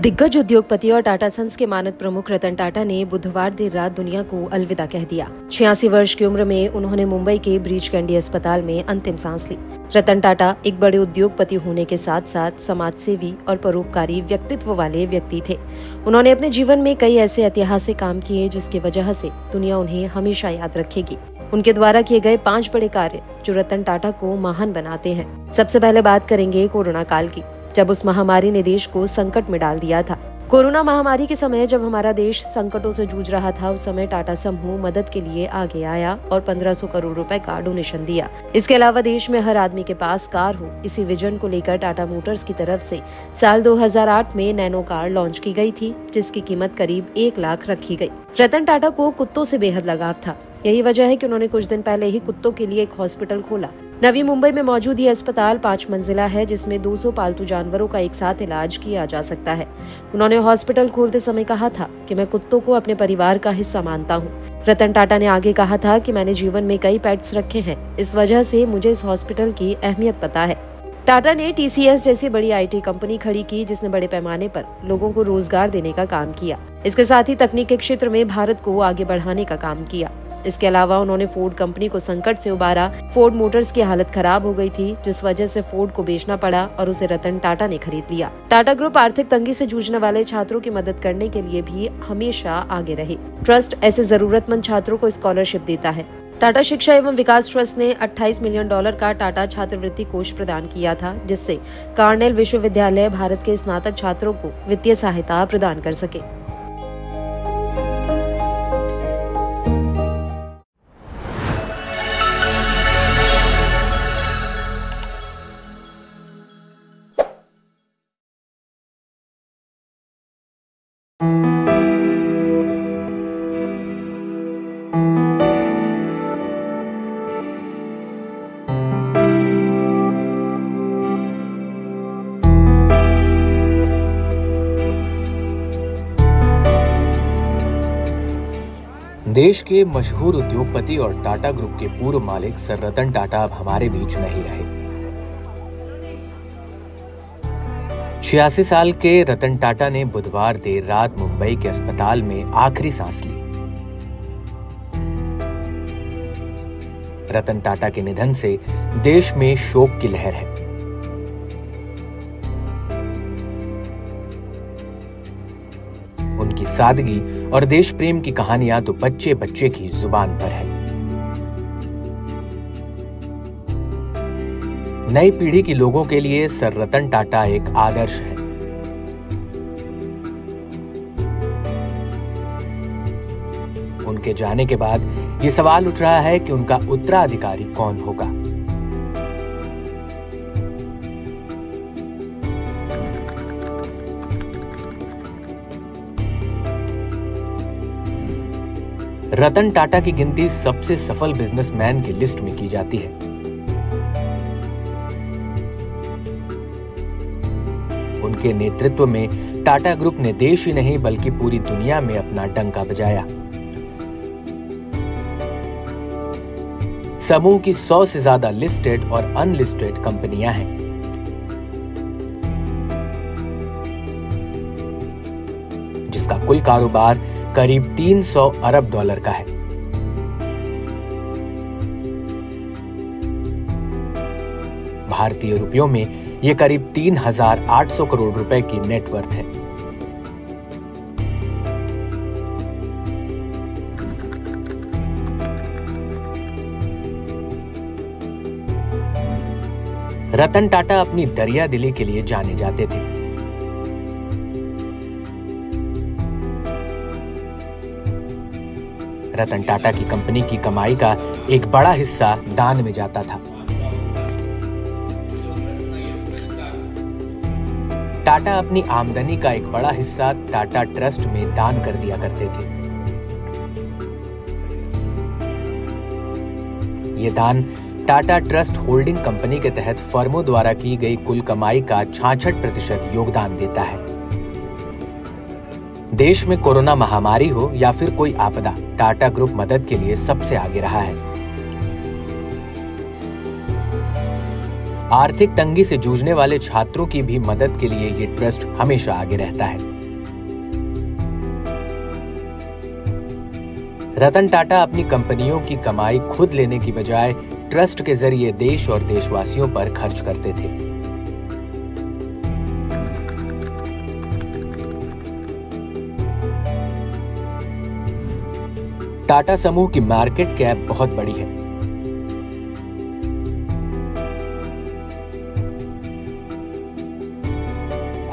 दिग्गज उद्योगपति और टाटा सन्स के मानद प्रमुख रतन टाटा ने बुधवार देर रात दुनिया को अलविदा कह दिया। 86 वर्ष की उम्र में उन्होंने मुंबई के ब्रीच कैंडी अस्पताल में अंतिम सांस ली। रतन टाटा एक बड़े उद्योगपति होने के साथ साथ समाजसेवी और परोपकारी व्यक्तित्व वाले व्यक्ति थे। उन्होंने अपने जीवन में कई ऐसे ऐतिहासिक काम किए जिसकी वजह से दुनिया उन्हें हमेशा याद रखेगी। उनके द्वारा किए गए 5 बड़े कार्य जो रतन टाटा को महान बनाते हैं। सबसे पहले बात करेंगे कोरोना काल की, जब उस महामारी ने देश को संकट में डाल दिया था। कोरोना महामारी के समय जब हमारा देश संकटों से जूझ रहा था, उस समय टाटा समूह मदद के लिए आगे आया और 1500 करोड़ रुपए का डोनेशन दिया। इसके अलावा देश में हर आदमी के पास कार हो, इसी विजन को लेकर टाटा मोटर्स की तरफ से साल 2008 में नैनो कार लॉन्च की गई थी, जिसकी कीमत करीब 1 लाख रखी गई। रतन टाटा को कुत्तों से बेहद लगाव था। यही वजह है कि उन्होंने कुछ दिन पहले ही कुत्तों के लिए एक हॉस्पिटल खोला। नवी मुंबई में मौजूद ये अस्पताल 5 मंजिला है, जिसमें 200 पालतू जानवरों का एक साथ इलाज किया जा सकता है। उन्होंने हॉस्पिटल खोलते समय कहा था कि मैं कुत्तों को अपने परिवार का हिस्सा मानता हूँ। रतन टाटा ने आगे कहा था कि मैंने जीवन में कई पेट्स रखे हैं, इस वजह से मुझे इस हॉस्पिटल की अहमियत पता है। टाटा ने TCS जैसी बड़ी IT कंपनी खड़ी की, जिसने बड़े पैमाने पर लोगों को रोजगार देने का काम किया। इसके साथ ही तकनीक के क्षेत्र में भारत को आगे बढ़ाने का काम किया। इसके अलावा उन्होंने फोर्ड कंपनी को संकट से उबारा। फोर्ड मोटर्स की हालत खराब हो गई थी, जिस वजह से फोर्ड को बेचना पड़ा और उसे रतन टाटा ने खरीद लिया। टाटा ग्रुप आर्थिक तंगी से जूझने वाले छात्रों की मदद करने के लिए भी हमेशा आगे रहे। ट्रस्ट ऐसे जरूरतमंद छात्रों को स्कॉलरशिप देता है। टाटा शिक्षा एवं विकास ट्रस्ट ने $28 मिलियन का टाटा छात्रवृत्ति कोष प्रदान किया था, जिससे कार्नेल विश्वविद्यालय भारत के स्नातक छात्रों को वित्तीय सहायता प्रदान कर सके। देश के मशहूर उद्योगपति और टाटा ग्रुप के पूर्व मालिक सर रतन टाटा अब हमारे बीच नहीं रहे। 86 साल के रतन टाटा ने बुधवार देर रात मुंबई के अस्पताल में आखिरी सांस ली। रतन टाटा के निधन से देश में शोक की लहर है। उनकी सादगी और देश प्रेम की कहानियां तो बच्चे बच्चे की जुबान पर है। नई पीढ़ी के लोगों के लिए सर रतन टाटा एक आदर्श है। उनके जाने के बाद ये सवाल उठ रहा है कि उनका उत्तराधिकारी कौन होगा। रतन टाटा की गिनती सबसे सफल बिजनेसमैन की लिस्ट में की जाती है। उनके नेतृत्व में टाटा ग्रुप ने देश ही नहीं बल्कि पूरी दुनिया में अपना डंका बजाया। समूह की 100 से ज्यादा लिस्टेड और अनलिस्टेड कंपनियां हैं। जिसका कुल कारोबार करीब $300 अरब का है। भारतीय रुपयों में यह करीब 3800 करोड़ रुपए की नेटवर्थ है। रतन टाटा अपनी दरिया दिली के लिए जाने जाते थे। रतन टाटा की कंपनी की कमाई का एक बड़ा हिस्सा दान में जाता था। टाटा अपनी आमदनी का एक बड़ा हिस्सा टाटा ट्रस्ट में दान कर दिया करते थे। ये दान टाटा ट्रस्ट होल्डिंग कंपनी के तहत फर्मों द्वारा की गई कुल कमाई का 66% योगदान देता है। देश में कोरोना महामारी हो या फिर कोई आपदा, टाटा ग्रुप मदद के लिए सबसे आगे रहा है। आर्थिक तंगी से जूझने वाले छात्रों की भी मदद के लिए ये ट्रस्ट हमेशा आगे रहता है। रतन टाटा अपनी कंपनियों की कमाई खुद लेने की बजाय ट्रस्ट के जरिए देश और देशवासियों पर खर्च करते थे। टाटा समूह की मार्केट कैप बहुत बड़ी है।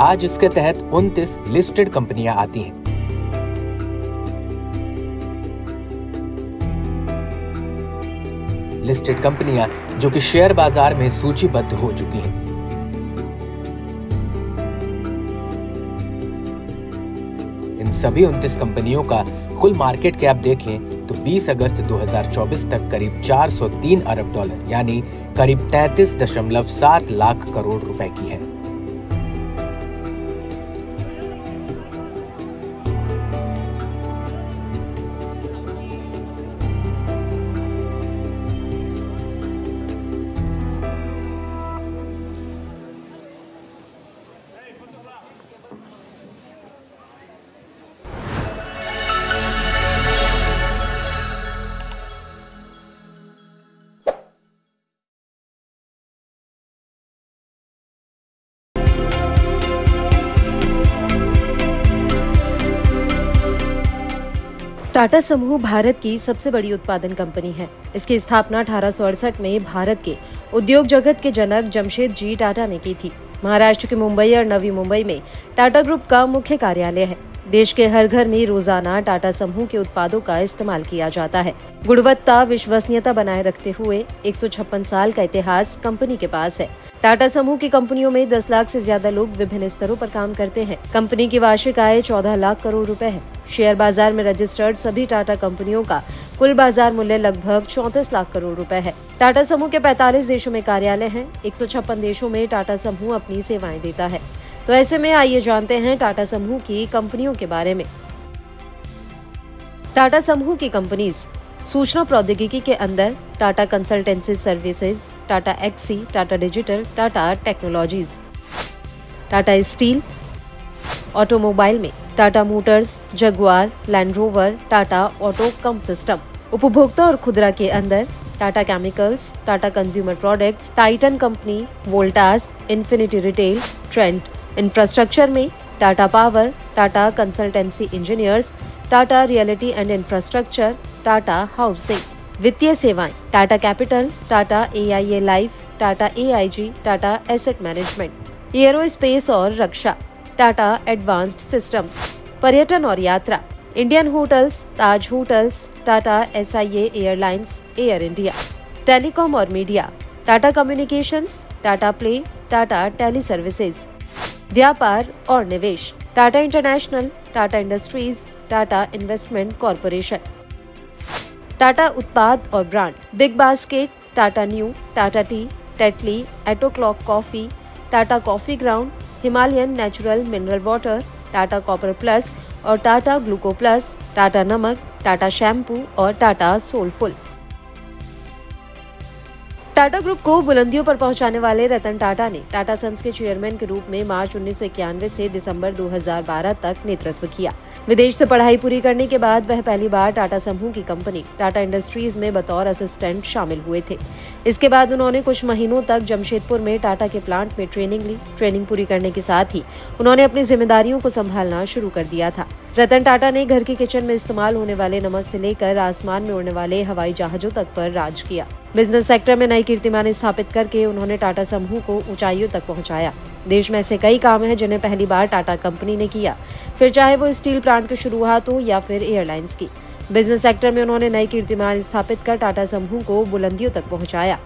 आज इसके तहत 29 लिस्टेड कंपनियां आती हैं। लिस्टेड कंपनियां जो कि शेयर बाजार में सूचीबद्ध हो चुकी हैं। इन सभी 29 कंपनियों का कुल मार्केट कैप देखें तो 20 अगस्त 2024 तक करीब 403 अरब डॉलर यानी करीब 33.7 लाख करोड़ रुपए की है। टाटा समूह भारत की सबसे बड़ी उत्पादन कंपनी है। इसकी स्थापना 1868 में भारत के उद्योग जगत के जनक जमशेदजी टाटा ने की थी। महाराष्ट्र के मुंबई और नवी मुंबई में टाटा ग्रुप का मुख्य कार्यालय है। देश के हर घर में रोजाना टाटा समूह के उत्पादों का इस्तेमाल किया जाता है। गुणवत्ता, विश्वसनीयता बनाए रखते हुए 156 साल का इतिहास कंपनी के पास है। टाटा समूह की कंपनियों में 10 लाख से ज्यादा लोग विभिन्न स्तरों पर काम करते हैं। कंपनी की वार्षिक आय 14 लाख करोड़ रुपए है। शेयर बाजार में रजिस्टर्ड सभी टाटा कंपनियों का कुल बाजार मूल्य लगभग 34 लाख करोड़ रुपए है। टाटा समूह के 45 देशों में कार्यालय हैं। 156 देशों में टाटा समूह अपनी सेवाएं देता है। तो ऐसे में आइए जानते हैं टाटा समूह की कंपनियों के बारे में। टाटा समूह की कंपनीज सूचना प्रौद्योगिकी के अंदर Tata consultancy services, Tata Elxsi, Tata digital, Tata technologies. Tata steel, automobile में Tata motors, Jaguar, land rover, Tata auto comp system. उपभोक्ता और खुदरा के अंदर Tata chemicals, Tata consumer products, Titan company, Voltas, infinity retail, Trent. Infrastructure में Tata power, Tata consultancy engineers, Tata realty and infrastructure, Tata housing. वित्तीय सेवाएं Tata capital, Tata AIA life, Tata AIG, Tata asset management. Aerospace और रक्षा टाटा एडवांस्ड सिस्टम्स। पर्यटन और यात्रा Indian hotels, Taj hotels, Tata SIA airlines, Air India. Telecom और media Tata communications, Tata play, Tata tele services. व्यापार और निवेश Tata international, Tata industries, Tata investment corporation. Tata उत्पाद और brand big basket, Tata Neu, Tata tea, Tetley, eight o'clock coffee, Tata coffee grand, Himalayan natural mineral water, Tata copper plus और Tata ग्लूको plus, Tata नमक, Tata shampoo और Tata soulful. Tata group को बुलंदियों पर पहुंचाने वाले रतन टाटा ने टाटा सन्स के चेयरमैन के रूप में मार्च 1991 से दिसंबर 2012 तक नेतृत्व किया। विदेश से पढ़ाई पूरी करने के बाद वह पहली बार टाटा समूह की कंपनी टाटा इंडस्ट्रीज में बतौर असिस्टेंट शामिल हुए थे। इसके बाद उन्होंने कुछ महीनों तक जमशेदपुर में टाटा के प्लांट में ट्रेनिंग ली। ट्रेनिंग पूरी करने के साथ ही उन्होंने अपनी जिम्मेदारियों को संभालना शुरू कर दिया था। रतन टाटा ने घर के किचन में इस्तेमाल होने वाले नमक से लेकर आसमान में उड़ने वाले हवाई जहाजों तक पर राज किया। बिजनेस सेक्टर में नई कीर्तिमान स्थापित करके उन्होंने टाटा समूह को ऊंचाइयों तक पहुंचाया। देश में ऐसे कई काम हैं जिन्हें पहली बार टाटा कंपनी ने किया, फिर चाहे वो स्टील प्लांट की शुरुआत हो या फिर एयरलाइंस की। बिजनेस सेक्टर में उन्होंने नई कीर्तिमान स्थापित कर टाटा समूह को बुलंदियों तक पहुंचाया।